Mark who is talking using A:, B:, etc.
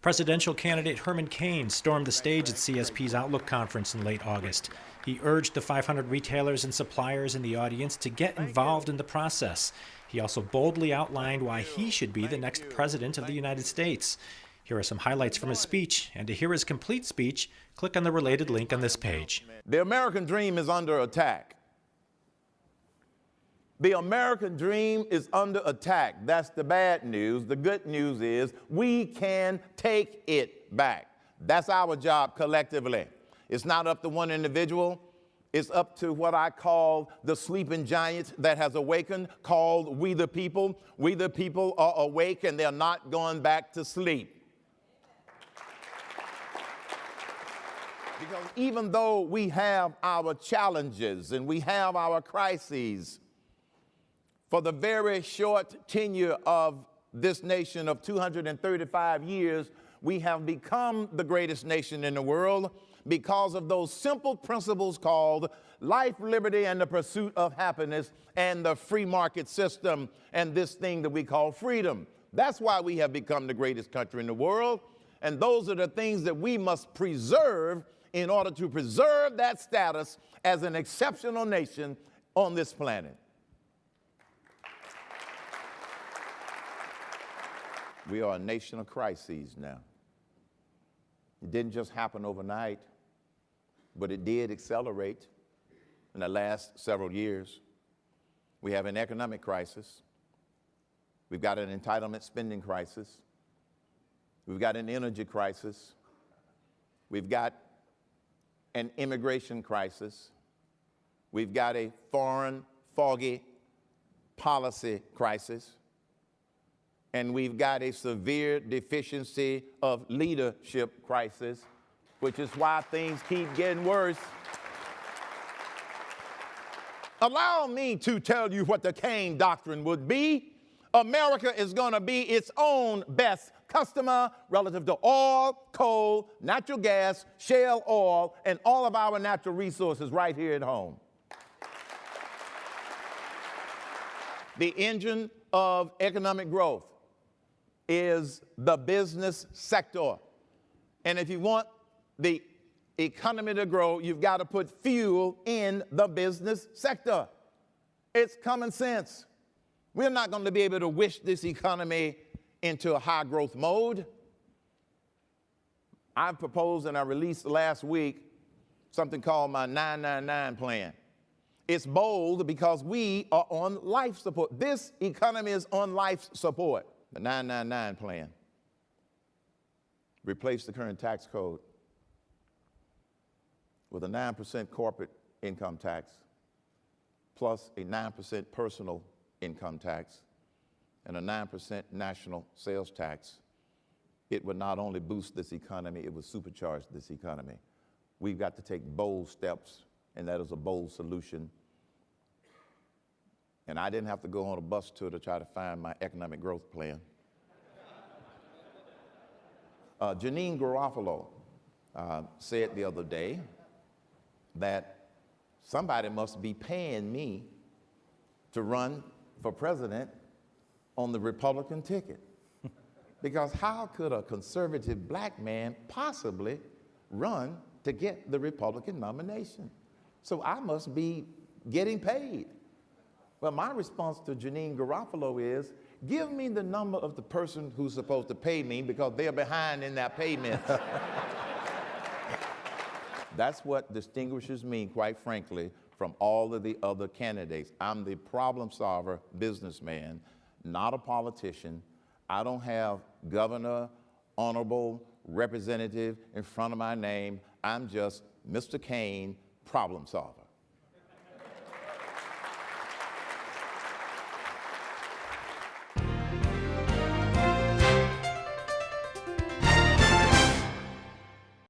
A: Presidential candidate Herman Cain stormed the stage at CSP's Outlook conference in late August. He urged the 500 retailers and suppliers in the audience to get involved in the process. He also boldly outlined why he should be the next president of the United States. Here are some highlights from his speech, and to hear his complete speech, click on the related link on this page.
B: The American dream is under attack. The American dream is under attack. That's the bad news. The good news is we can take it back. That's our job collectively. It's not up to one individual. It's up to what I call the sleeping giant that has awakened, called we the people. We the people are awake and they're not going back to sleep. Because even though we have our challenges and we have our crises, for the very short tenure of this nation of 235 years, we have become the greatest nation in the world because of those simple principles called life, liberty, and the pursuit of happiness, and the free market system, and this thing that we call freedom. That's why we have become the greatest country in the world, and those are the things that we must preserve in order to preserve that status as an exceptional nation on this planet. We are a nation of crises now. It didn't just happen overnight, but it did accelerate in the last several years. We have an economic crisis. We've got an entitlement spending crisis. We've got an energy crisis. We've got an immigration crisis. We've got a foreign, foggy policy crisis. And we've got a severe deficiency of leadership crisis, which is why things keep getting worse. Allow me to tell you what the Cain doctrine would be. America is going to be its own best customer relative to oil, coal, natural gas, shale oil, and all of our natural resources right here at home. The engine of economic growth is the business sector. And if you want the economy to grow, you've got to put fuel in the business sector. It's common sense. We're not going to be able to wish this economy into a high growth mode. I proposed and I released last week something called my 999 plan. It's bold because we are on life support. This economy is on life support. The 999 plan. Replace the current tax code with a 9% corporate income tax plus a 9% personal income tax and a 9% national sales tax. It would not only boost this economy, it would supercharge this economy. We've got to take bold steps, and that is a bold solution. And I didn't have to go on a bus tour to try to find my economic growth plan. Janine Garofalo said the other day that somebody must be paying me to run for president on the Republican ticket. Because how could a conservative black man possibly run to get the Republican nomination? So I must be getting paid. Well, my response to Janine Garofalo is, give me the number of the person who's supposed to pay me because they're behind in their payments. That's what distinguishes me, quite frankly, from all of the other candidates. I'm the problem solver businessman, not a politician. I don't have governor, honorable, representative in front of my name. I'm just Mr. Cain, problem solver.